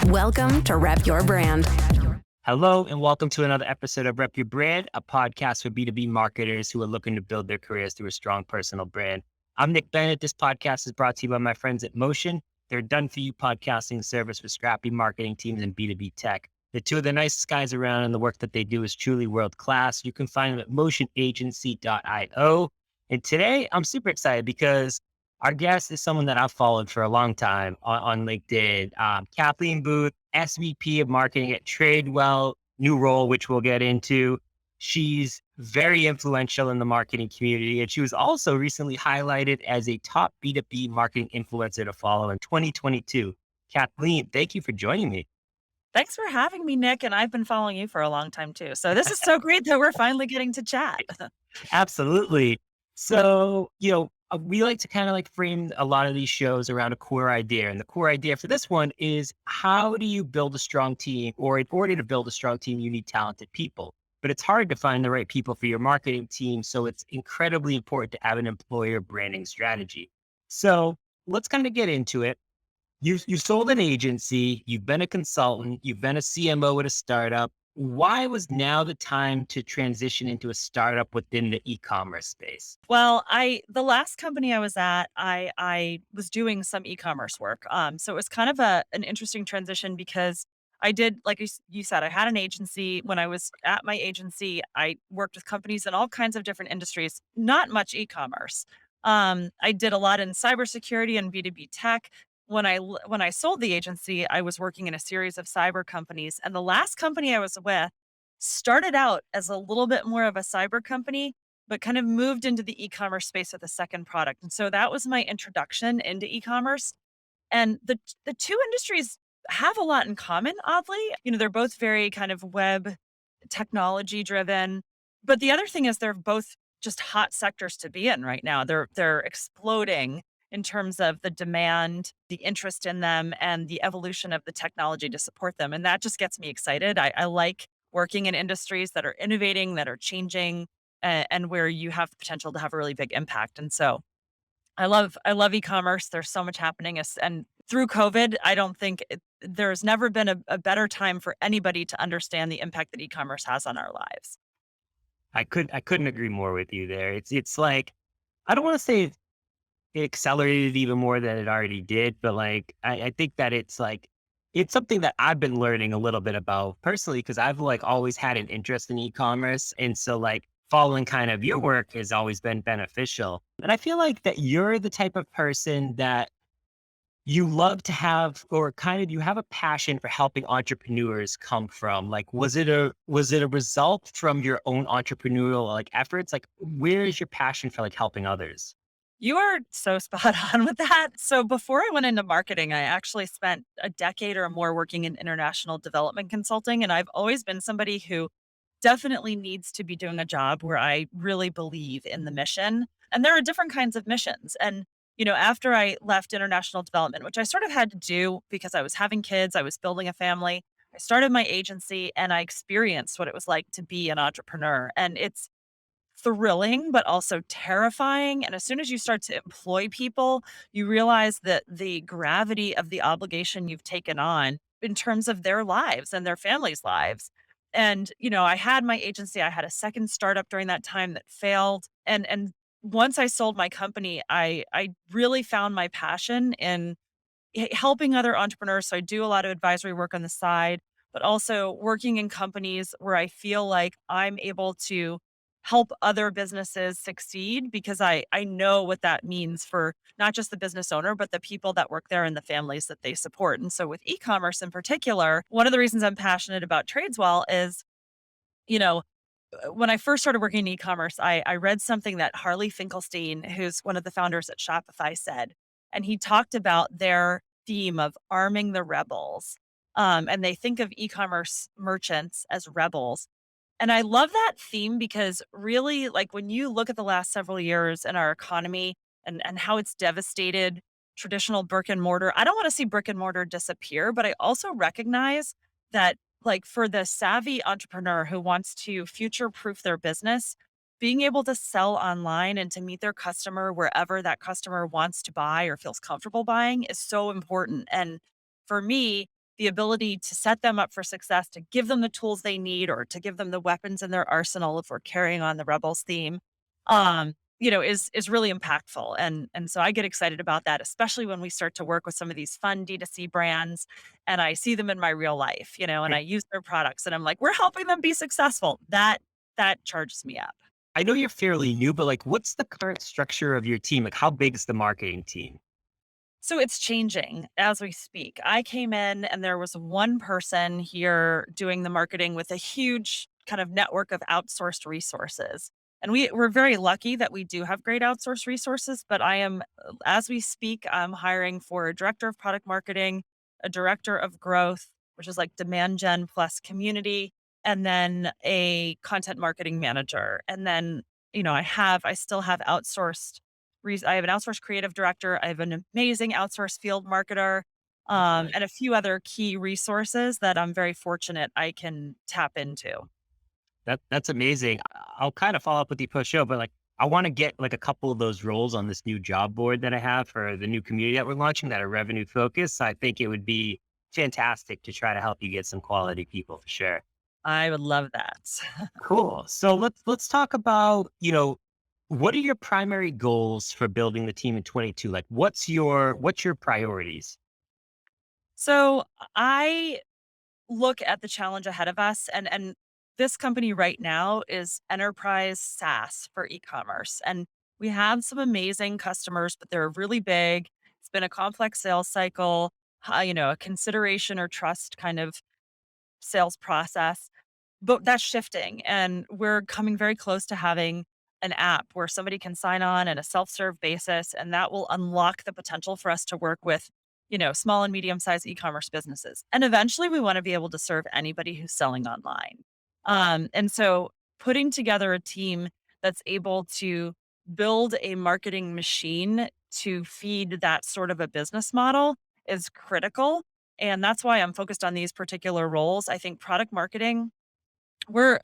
Welcome to Rep Your Brand. Hello, and welcome to another episode of Rep Your Brand, a podcast for B2B marketers who are looking to build their careers through a strong personal brand. I'm Nick Bennett. This podcast is brought to you by my friends at Motion. They're done-for-you podcasting service for scrappy marketing teams and B2B tech. They're two of the nicest guys around, and the work that they do is truly world-class. You can find them at motionagency.io. And today, I'm super excited because our guest is someone that I've followed for a long time on LinkedIn. Kathleen Booth, SVP of Marketing at Tradeswell, new role, which we'll get into. She's very influential in the marketing community, and she was also recently highlighted as a top B2B marketing influencer to follow in 2022. Kathleen, thank you for joining me. Thanks for having me, Nick. And I've been following you for a long time too. So this is so great that we're finally getting to chat. Absolutely. So, we like to kind of like frame a lot of these shows around a core idea. And the core idea for this one is, how do you build a strong team? Or in order to build a strong team, you need talented people. But it's hard to find the right people for your marketing team. So it's incredibly important to have an employer branding strategy. So let's kind of get into it. You sold an agency, you've been a consultant, you've been a CMO at a startup. Why was now the time to transition into a startup within the e-commerce space? Well, the last company I was at, I was doing some e-commerce work. So it was kind of an interesting transition because I did, like you said, I had an agency. When I was at my agency, I worked with companies in all kinds of different industries, not much e-commerce. I did a lot in cybersecurity and B2B tech. When I sold the agency, I was working in a series of cyber companies, and the last company I was with started out as a little bit more of a cyber company, but kind of moved into the e-commerce space with a second product. And so that was my introduction into e-commerce. And the two industries have a lot in common, oddly. They're both very kind of web technology driven. But the other thing is they're both just hot sectors to be in right now. They're exploding in terms of the demand, the interest in them, and the evolution of the technology to support them. And that just gets me excited. I like working in industries that are innovating, that are changing, and where you have the potential to have a really big impact. And so I love e-commerce. There's so much happening. And through COVID, I don't think there's never been a better time for anybody to understand the impact that e-commerce has on our lives. I couldn't agree more with you there. It's like, I don't want to say it accelerated even more than it already did, but like I think that it's something that I've been learning a little bit about personally, because I've like always had an interest in e-commerce. And so like following kind of your work has always been beneficial. And I feel like that you're the type of person that you love to have, or kind of you have a passion for helping entrepreneurs come from. Like, was it a result from your own entrepreneurial like efforts? Like, where is your passion for like helping others? You are so spot on with that. So before I went into marketing, I actually spent a decade or more working in international development consulting. And I've always been somebody who definitely needs to be doing a job where I really believe in the mission. And there are different kinds of missions. And, after I left international development, which I sort of had to do because I was having kids, I was building a family, I started my agency and I experienced what it was like to be an entrepreneur. And it's thrilling, but also terrifying. And as soon as you start to employ people, you realize that the gravity of the obligation you've taken on in terms of their lives and their families' lives. And, I had my agency, I had a second startup during that time that failed. And once I sold my company, I really found my passion in helping other entrepreneurs. So I do a lot of advisory work on the side, but also working in companies where I feel like I'm able to help other businesses succeed because I know what that means for not just the business owner, but the people that work there and the families that they support. And so with e-commerce in particular, one of the reasons I'm passionate about Tradeswell is, you know, when I first started working in e-commerce, I read something that Harley Finkelstein, who's one of the founders at Shopify, said, and he talked about their theme of arming the rebels. And they think of e-commerce merchants as rebels. And I love that theme because really, like when you look at the last several years in our economy and how it's devastated traditional brick and mortar, I don't want to see brick and mortar disappear, but I also recognize that like for the savvy entrepreneur who wants to future proof their business, being able to sell online and to meet their customer wherever that customer wants to buy or feels comfortable buying is so important. And for me, the ability to set them up for success, to give them the tools they need, or to give them the weapons in their arsenal if we're carrying on the Rebels theme, is really impactful. And so I get excited about that, especially when we start to work with some of these fun D2C brands and I see them in my real life, and I use their products and I'm like, we're helping them be successful. That charges me up. I know you're fairly new, but like, what's the current structure of your team? Like, how big is the marketing team? So it's changing as we speak. I came in and there was one person here doing the marketing with a huge kind of network of outsourced resources. And we're very lucky that we do have great outsourced resources, but as we speak, I'm hiring for a director of product marketing, a director of growth, which is like demand gen plus community, and then a content marketing manager. And then, I still have I have an outsourced creative director. I have an amazing outsourced field marketer, Okay. and a few other key resources that I'm very fortunate I can tap into. That's amazing. I'll kind of follow up with you post show, but like, I want to get like a couple of those roles on this new job board that I have for the new community that we're launching that are revenue focused. I think it would be fantastic to try to help you get some quality people for sure. I would love that. Cool. So let's talk about, what are your primary goals for building the team in 22? Like what's your priorities? So I look at the challenge ahead of us, and this company right now is enterprise SaaS for e-commerce. And we have some amazing customers, but they're really big. It's been a complex sales cycle, a consideration or trust kind of sales process. But that's shifting, and we're coming very close to having an app where somebody can sign on at a self-serve basis, and that will unlock the potential for us to work with, small and medium-sized e-commerce businesses. And eventually, we want to be able to serve anybody who's selling online. And so putting together a team that's able to build a marketing machine to feed that sort of a business model is critical. And that's why I'm focused on these particular roles. I think product marketing we're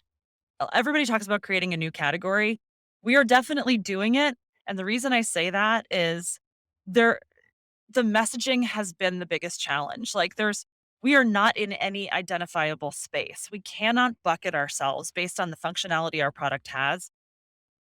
everybody talks about creating a new category. We are definitely doing it, and the reason I say that is there the messaging has been the biggest challenge. Like we are not in any identifiable space. We cannot bucket ourselves based on the functionality our product has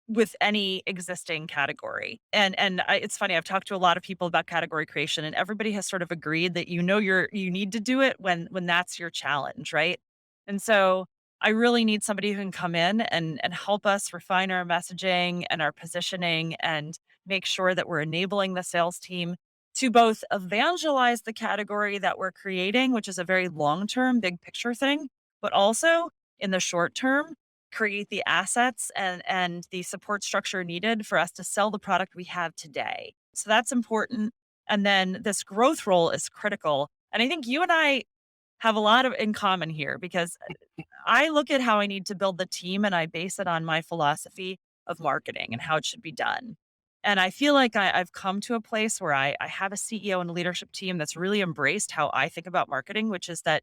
with any existing category. It's funny. I've talked to a lot of people about category creation, and everybody has sort of agreed that you need to do it when that's your challenge, right? And so I really need somebody who can come in and help us refine our messaging and our positioning and make sure that we're enabling the sales team to both evangelize the category that we're creating, which is a very long term, big picture thing, but also in the short term create the assets and the support structure needed for us to sell the product we have today. So that's important. And then this growth role is critical. And I think you and I have a lot of in common here because I look at how I need to build the team and I base it on my philosophy of marketing and how it should be done. And I feel like I've come to a place where I have a CEO and a leadership team that's really embraced how I think about marketing, which is that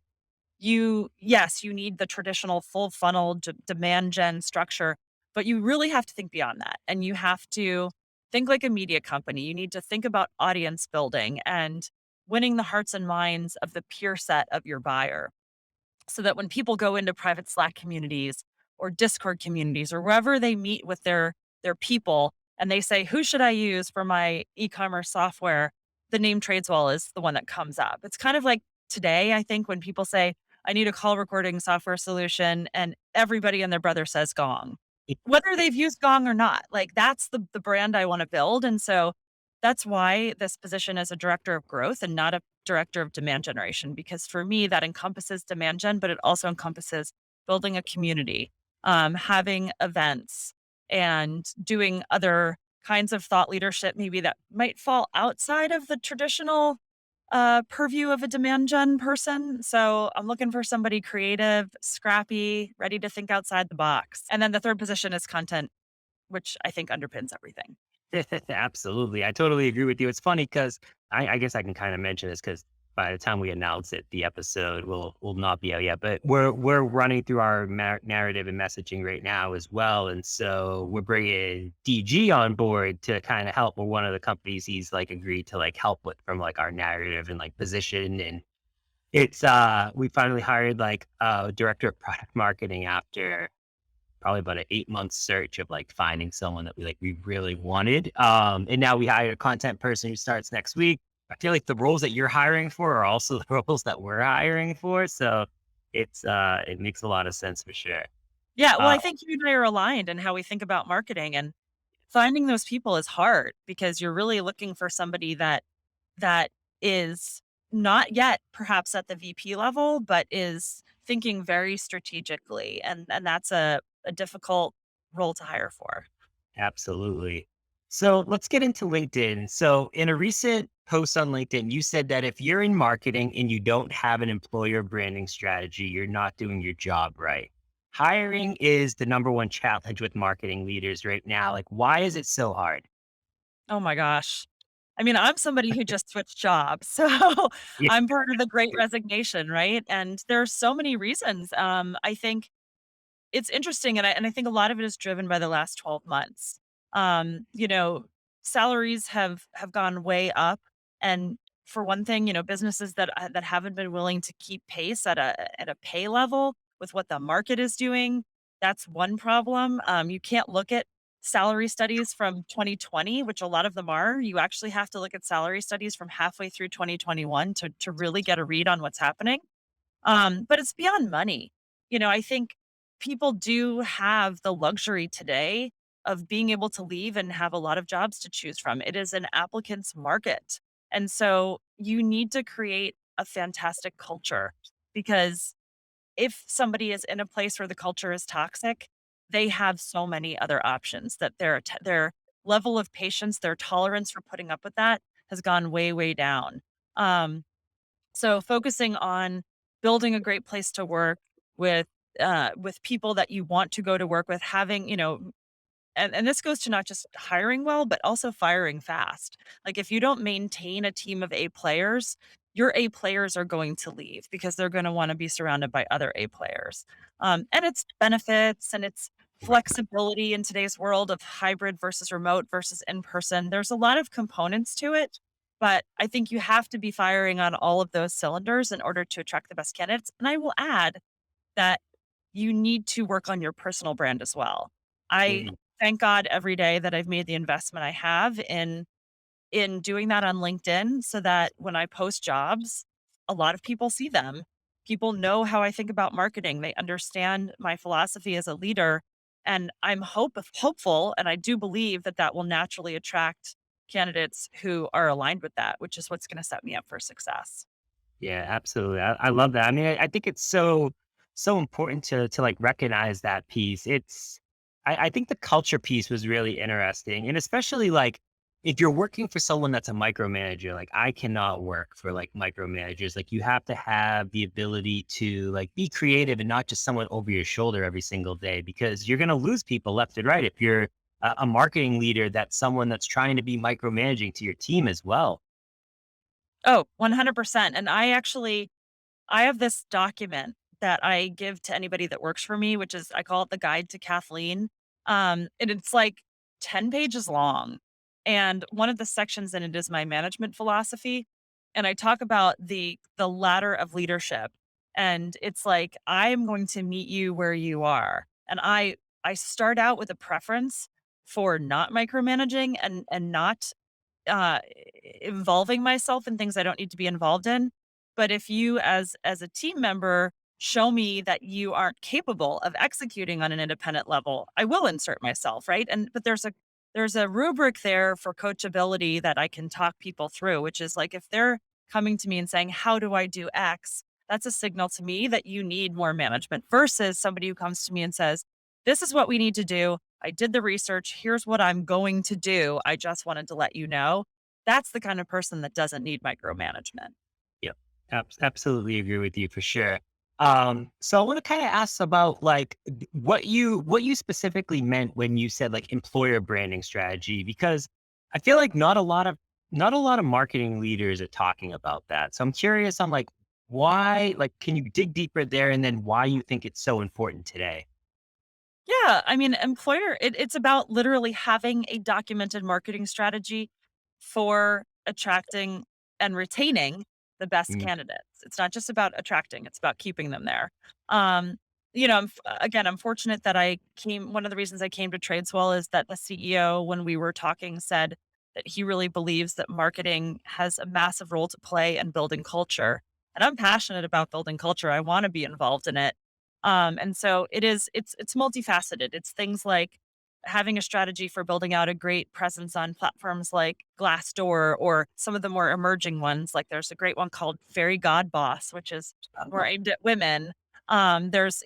yes, you need the traditional full funnel demand gen structure, but you really have to think beyond that. And you have to think like a media company. You need to think about audience building and winning the hearts and minds of the peer set of your buyer so that when people go into private Slack communities or Discord communities or wherever they meet with their people and they say, who should I use for my e-commerce software? The name Tradeswell is the one that comes up. It's kind of like today, I think, when people say, I need a call recording software solution, and everybody and their brother says Gong. Whether they've used Gong or not, like that's the brand I want to build. And so that's why this position is a director of growth and not a director of demand generation, because for me, that encompasses demand gen, but it also encompasses building a community, having events, and doing other kinds of thought leadership, maybe that might fall outside of the traditional purview of a demand gen person. So I'm looking for somebody creative, scrappy, ready to think outside the box. And then the third position is content, which I think underpins everything. Absolutely. I totally agree with you. It's funny because I guess I can kind of mention this because by the time we announce it, the episode will not be out yet. But we're running through our narrative and messaging right now as well, and so we're bringing DG on board to kind of help. We're one of the companies he's like agreed to like help with from like our narrative and like position and It's we finally hired like a director of product marketing after probably about an 8 month search of like finding someone that we really wanted. And now we hired a content person who starts next week. I feel like the roles that you're hiring for are also the roles that we're hiring for. So it makes a lot of sense for sure. Yeah, well, Uh, I think you and I are aligned in how we think about marketing, and finding those people is hard because you're really looking for somebody that is not yet perhaps at the VP level, but is thinking very strategically, and that's a difficult role to hire for. Absolutely. So let's get into LinkedIn. So, in a recent post on LinkedIn, you said that if you're in marketing and you don't have an employer branding strategy, you're not doing your job right. Hiring is the number one challenge with marketing leaders right now. Like, why is it so hard? Oh my gosh. I mean, I'm somebody who just switched jobs, so Yeah. I'm part of the great resignation, right? And there's so many reasons. I think it's interesting, and I think a lot of it is driven by the last 12 months. You know, salaries have gone way up, and for one thing, businesses that haven't been willing to keep pace at a pay level with what the market is doing, that's one problem. You can't look at salary studies from 2020, which a lot of them are. You actually have to look at salary studies from halfway through 2021 to really get a read on what's happening. But it's beyond money. I think people do have the luxury today of being able to leave and have a lot of jobs to choose from. It is an applicant's market. And so you need to create a fantastic culture because if somebody is in a place where the culture is toxic, they have so many other options that their level of patience, their tolerance for putting up with that has gone way, way down. Um, so focusing on building a great place to work with people that you want to go to work with, having, and this goes to not just hiring well, but also firing fast. Like if you don't maintain a team of A players, your A players are going to leave because they're going to want to be surrounded by other A players. And it's benefits and it's flexibility in today's world of hybrid versus remote versus in person. There's a lot of components to it, but I think you have to be firing on all of those cylinders in order to attract the best candidates. And I will add that you need to work on your personal brand as well. I Mhm. thank God every day that I've made the investment I have in doing that on LinkedIn so that when I post jobs, a lot of people see them. People know how I think about marketing. They understand my philosophy as a leader. And I'm hopeful, and I do believe that that will naturally attract candidates who are aligned with that, which is what's going to set me up for success. Yeah, absolutely. I love that. I mean, I think it's so important to like recognize that piece. I think the culture piece was really interesting, and especially like if you're working for someone that's a micromanager, like I cannot work for like micromanagers. Like you have to have the ability to like be creative and not just someone over your shoulder every single day because you're gonna lose people left and right if you're a marketing leader that's someone that's trying to be micromanaging to your team as well. Oh, 100%. And I have this document that I give to anybody that works for me, which is I call it the guide to Kathleen. And it's like 10 pages long. And one of the sections in it is my management philosophy. And I talk about the ladder of leadership. And it's like I am going to meet you where you are. And I start out with a preference for not micromanaging and not uh, involving myself in things I don't need to be involved in. But if you as a team member show me that you aren't capable of executing on an independent level, I will insert myself, right? And but there's a rubric there for coachability that I can talk people through, which is like if they're coming to me and saying, "How do I do X?" That's a signal to me that you need more management versus somebody who comes to me and says, "This is what we need to do. I did the research. Here's what I'm going to do. I just wanted to let you know." That's the kind of person that doesn't need micromanagement. Yep. Absolutely agree with you for sure. So I want to kind of ask about like what you specifically meant when you said like employer branding strategy, because I feel like not a lot of marketing leaders are talking about that. So I'm curious on like why, like, can you dig deeper there and then why you think it's so important today? Yeah, I mean, it's about literally having a documented marketing strategy for attracting and retaining the best Mm, candidates. It's not just about attracting, it's about keeping them there. Um, again, I'm fortunate that one of the reasons I came to Tradeswell is that the CEO, when we were talking, said that he really believes that marketing has a massive role to play in building culture. And I'm passionate about building culture. I want to be involved in it. And so it's multifaceted. It's things like having a strategy for building out a great presence on platforms like Glassdoor or some of the more emerging ones. Like there's a great one called Fairy God Boss, which is more oh, aimed at women. There's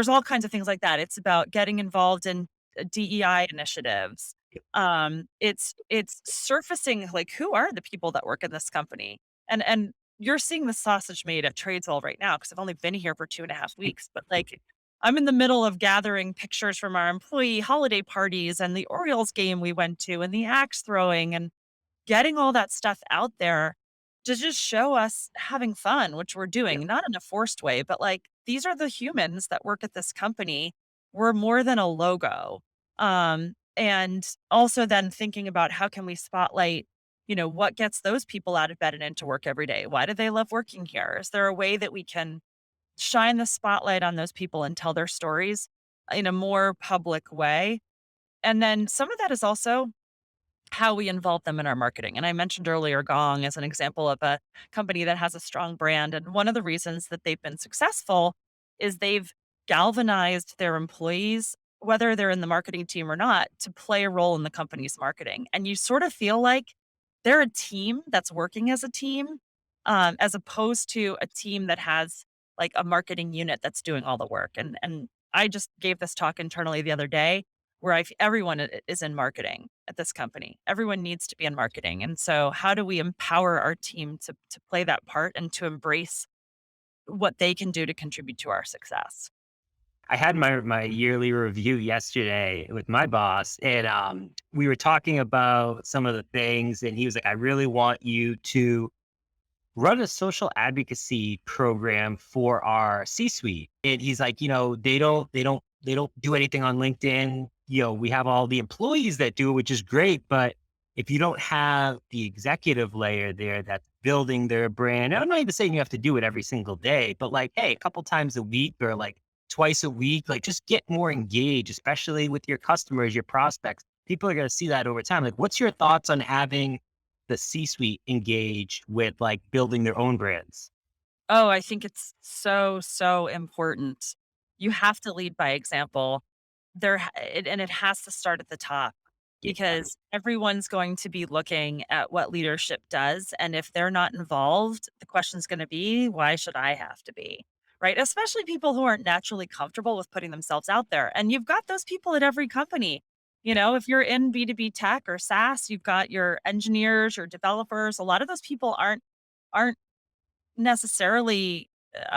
all kinds of things like that. It's about getting involved in DEI initiatives. It's surfacing like who are the people that work in this company, and you're seeing the sausage made at Tradeswell right now because I've only been here for 2.5 weeks, but like I'm in the middle of gathering pictures from our employee holiday parties and the Orioles game we went to and the axe throwing and getting all that stuff out there to just show us having fun, which we're yeah. doing, not in a forced way, but like these are the humans that work at this company. We're more than a logo. And also then thinking about how can we spotlight, what gets those people out of bed and into work every day? Why do they love working here? Is there a way that we can shine the spotlight on those people and tell their stories in a more public way? And then some of that is also how we involve them in our marketing. And I mentioned earlier Gong as an example of a company that has a strong brand. And one of the reasons that they've been successful is they've galvanized their employees, whether they're in the marketing team or not, to play a role in the company's marketing. And you sort of feel like they're a team that's working as a team, as opposed to a team that has like a marketing unit that's doing all the work. And I just gave this talk internally the other day where everyone is in marketing at this company. Everyone needs to be in marketing. And so how do we empower our team to play that part and to embrace what they can do to contribute to our success? I had my yearly review yesterday with my boss, and we were talking about some of the things, and he was like, "I really want you to run a social advocacy program for our C-suite." And he's like, they don't do anything on LinkedIn. We have all the employees that do it, which is great. But if you don't have the executive layer there that's building their brand, I'm not even saying you have to do it every single day, but like, hey, a couple times a week or like twice a week, like just get more engaged, especially with your customers, your prospects. People are going to see that over time. Like, what's your thoughts on having the C-suite engage with like building their own brands? Oh, I think it's so, so important. You have to lead by example. And it has to start at the top Yeah. because everyone's going to be looking at what leadership does. And if they're not involved, the question's going to be, why should I have to be? Right. Especially people who aren't naturally comfortable with putting themselves out there. And you've got those people at every company. If you're in B2B tech or SaaS, you've got your engineers, your developers. A lot of those people aren't necessarily,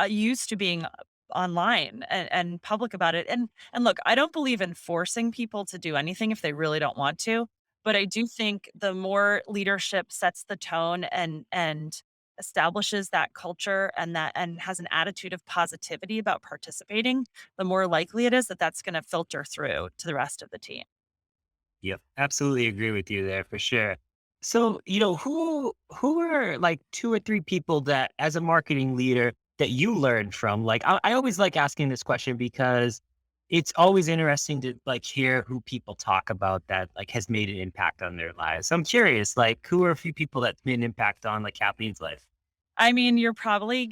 used to being online and public about it, and look, I don't believe in forcing people to do anything if they really don't want to, but I do think the more leadership sets the tone and establishes that culture and has an attitude of positivity about participating, the more likely it is that that's gonna filter through to the rest of the team. Yep, absolutely agree with you there for sure. So, who are like two or three people that as a marketing leader that you learned from? Like I always like asking this question because it's always interesting to like hear who people talk about that like has made an impact on their lives. So I'm curious, like who are a few people that's made an impact on like Kathleen's life? I mean, you've probably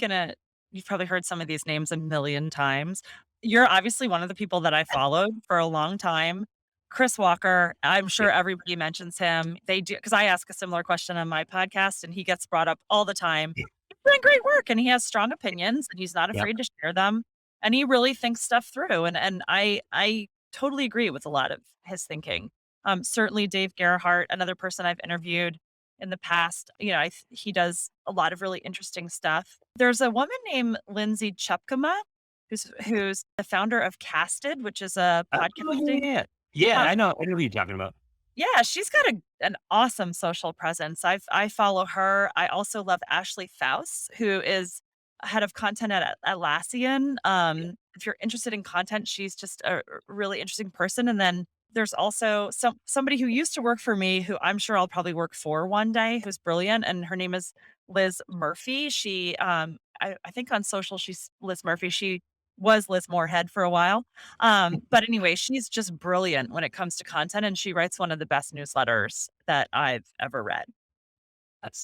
heard some of these names a million times. You're obviously one of the people that I followed for a long time. Chris Walker, I'm Yeah, sure everybody mentions him. They do because I ask a similar question on my podcast and he gets brought up all the time. yeah, He's doing great work and he has strong opinions and he's not yeah. afraid to share them. And he really thinks stuff through. And I totally agree with a lot of his thinking. Certainly Dave Gerhardt, another person I've interviewed in the past. He does a lot of really interesting stuff. There's a woman named Lindsay Chupkema who's the founder of Casted, which is a Oh, yeah, podcasting yeah. Yeah, platform. I know who you're talking about. Yeah, she's got an awesome social presence. I follow her. I also love Ashley Faust, who is head of content at Atlassian. If you're interested in content, she's just a really interesting person. And then there's also somebody who used to work for me, who I'm sure I'll probably work for one day, who's brilliant, and her name is Liz Murphy. I think on social she's Liz Murphy. She was Liz Moorhead for a while. But anyway, she's just brilliant when it comes to content, and she writes one of the best newsletters that I've ever read.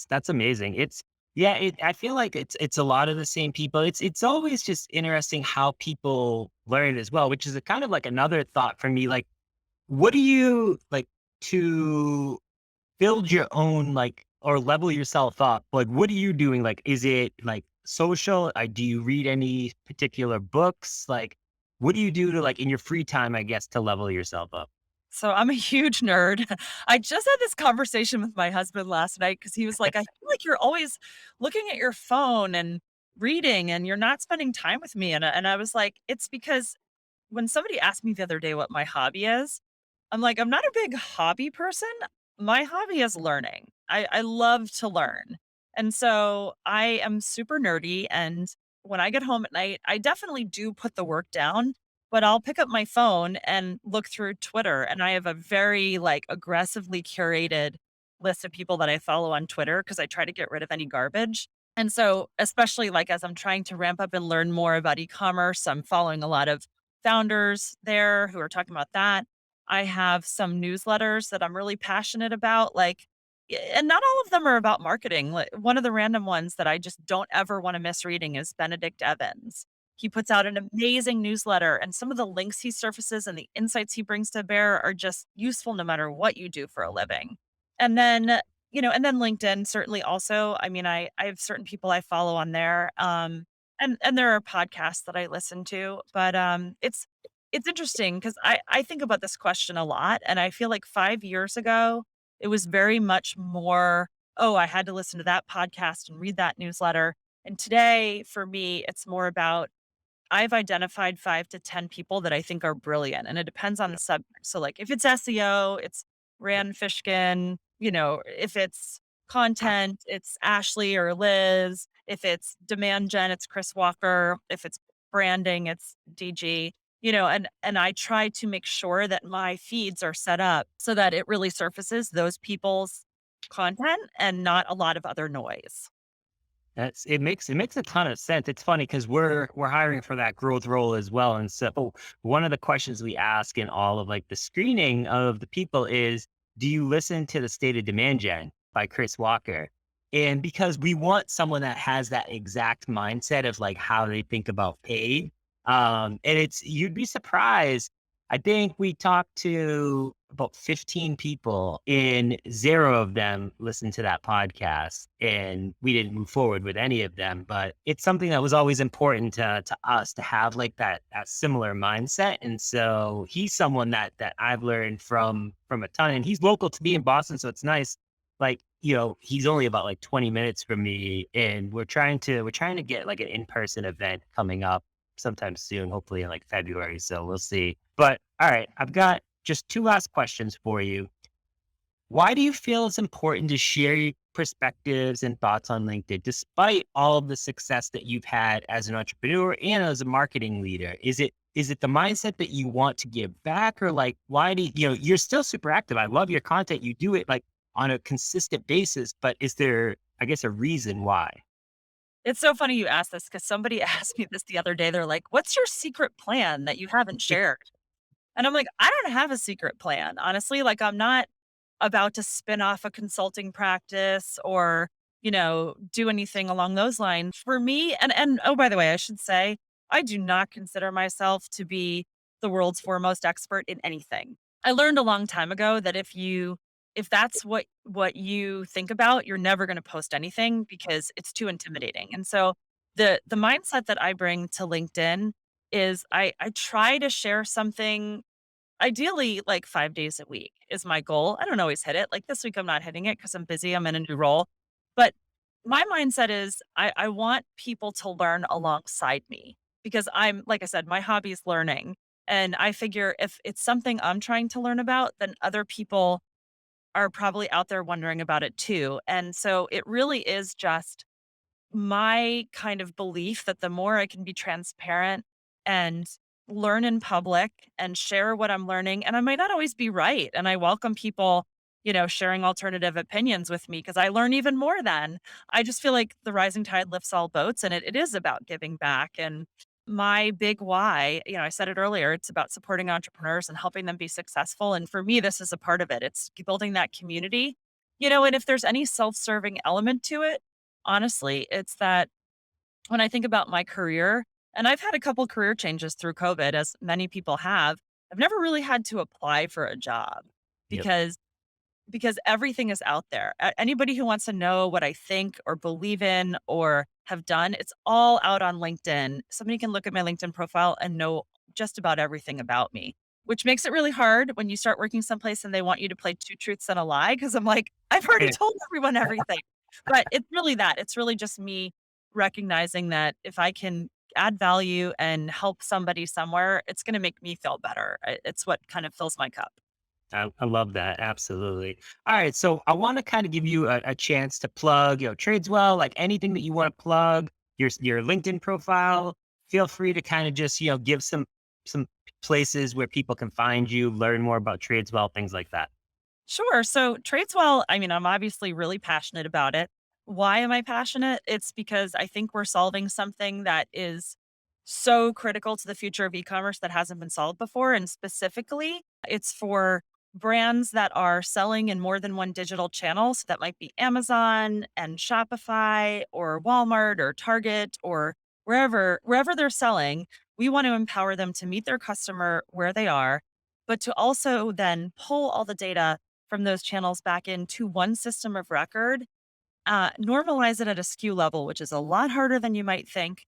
That's amazing. Yeah, I feel like it's a lot of the same people. It's always just interesting how people learn as well, which is a kind of like another thought for me. Like, what do you like to build your own like or level yourself up? Like, what are you doing? Like, is it like social? Do you read any particular books? Like, what do you do to like in your free time, I guess, to level yourself up? So I'm a huge nerd. I just had this conversation with my husband last night because he was like, I feel like you're always looking at your phone and reading and you're not spending time with me. And I was like, it's because when somebody asked me the other day what my hobby is, I'm like, I'm not a big hobby person. My hobby is learning. I love to learn. And so I am super nerdy. And when I get home at night, I definitely do put the work down, but I'll pick up my phone and look through Twitter. And I have a very like aggressively curated list of people that I follow on Twitter because I try to get rid of any garbage. And so, especially like as I'm trying to ramp up and learn more about e-commerce, I'm following a lot of founders there who are talking about that. I have some newsletters that I'm really passionate about, and not all of them are about marketing. Like, one of the random ones that I just don't ever want to miss reading is Benedict Evans. He puts out an amazing newsletter, and some of the links he surfaces and the insights he brings to bear are just useful no matter what you do for a living. And then, and then LinkedIn certainly also. I mean, I have certain people I follow on there. And there are podcasts that I listen to, but it's interesting because I think about this question a lot, and I feel like 5 years ago, it was very much more, "Oh, I had to listen to that podcast and read that newsletter." And today, for me, it's more about I've identified 5 to 10 people that I think are brilliant, and it depends on the subject. So, like, if it's SEO, it's Rand Fishkin, if it's content, it's Ashley or Liz. If it's demand gen, it's Chris Walker. If it's branding, it's DG. And I try to make sure that my feeds are set up so that it really surfaces those people's content and not a lot of other noise. It makes a ton of sense. It's funny because we're hiring for that growth role as well. And so one of the questions we ask in all of like the screening of the people is, do you listen to the State of Demand Gen by Chris Walker? And because we want someone that has that exact mindset of like how they think about paid. And you'd be surprised. I think we talked to about 15 people and 0 of them listened to that podcast, and we didn't move forward with any of them. But it's something that was always important to us to have like that similar mindset. And so he's someone that I've learned from a ton, and he's local to me in Boston. So it's nice. Like, he's only about like 20 minutes from me, and we're trying to get like an in-person event coming up sometime soon, hopefully in like February. So we'll see. But all right, I've got just 2 last questions for you. Why do you feel it's important to share your perspectives and thoughts on LinkedIn, despite all of the success that you've had as an entrepreneur and as a marketing leader? Is it the mindset that you want to give back, or like why you're still super active? I love your content. You do it like on a consistent basis, but is there, I guess, a reason why? It's so funny you asked this because somebody asked me this the other day. They're like, "What's your secret plan that you haven't shared?" And I'm like, "I don't have a secret plan, honestly. Like, I'm not about to spin off a consulting practice or, do anything along those lines." For me, and oh, by the way, I should say, I do not consider myself to be the world's foremost expert in anything. I learned a long time ago that if that's what you think about, you're never going to post anything because it's too intimidating. And so the mindset that I bring to LinkedIn is I try to share something. Ideally, like 5 days a week is my goal. I don't always hit it. Like this week, I'm not hitting it because I'm busy. I'm in a new role. But my mindset is I want people to learn alongside me because like I said, my hobby is learning. And I figure if it's something I'm trying to learn about, then other people are probably out there wondering about it too. And so it really is just my kind of belief that the more I can be transparent and learn in public and share what I'm learning, and I might not always be right. And I welcome people sharing alternative opinions with me because I learn even more then. I just feel like the rising tide lifts all boats and it is about giving back. And my big why, I said it earlier, it's about supporting entrepreneurs and helping them be successful. And for me, this is a part of it. It's building that community, and if there's any self serving element to it, honestly, it's that when I think about my career, and I've had a couple career changes through COVID, as many people have, I've never really had to apply for a job Yep. because everything is out there. Anybody who wants to know what I think or believe in or have done, it's all out on LinkedIn. Somebody can look at my LinkedIn profile and know just about everything about me, which makes it really hard when you start working someplace and they want you to play two truths and a lie. Cause I'm like, I've already told everyone everything. But it's really that. It's really just me recognizing that if I can add value and help somebody somewhere, it's going to make me feel better. It's what kind of fills my cup. I love that. Absolutely. All right. So I want to kind of give you a chance to plug, Tradeswell, like anything that you want to plug, your LinkedIn profile. Feel free to kind of just, give some places where people can find you, learn more about Tradeswell, things like that. Sure. So Tradeswell, I'm obviously really passionate about it. Why am I passionate? It's because I think we're solving something that is so critical to the future of e-commerce that hasn't been solved before. And specifically, it's for brands that are selling in more than one digital channel. So that might be Amazon and Shopify or Walmart or Target or wherever they're selling. We want to empower them to meet their customer where they are, but to also then pull all the data from those channels back into one system of record, normalize it at a SKU level, which is a lot harder than you might think.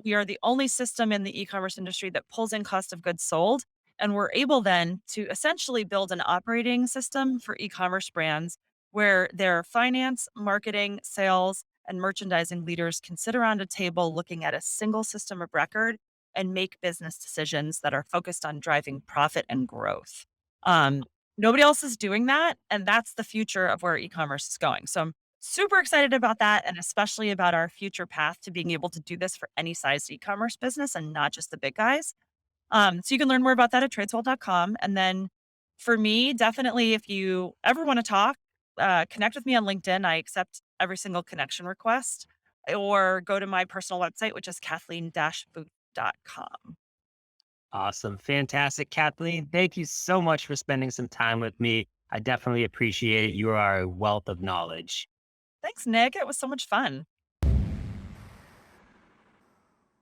We are the only system in the e-commerce industry that pulls in cost of goods sold. And we're able then to essentially build an operating system for e-commerce brands where their finance, marketing, sales, and merchandising leaders can sit around a table looking at a single system of record and make business decisions that are focused on driving profit and growth. Um, Nobody else is doing that. And that's the future of where e-commerce is going. So I'm super excited about that. And especially about our future path to being able to do this for any size e-commerce business and not just the big guys. So you can learn more about that at tradeswell.com. And then for me, definitely if you ever want to talk, connect with me on LinkedIn. I accept every single connection request or go to my personal website, which is kathleen-booth.com. Awesome. Fantastic. Kathleen, thank you so much for spending some time with me. I definitely appreciate it. You are a wealth of knowledge. Thanks, Nick. It was so much fun.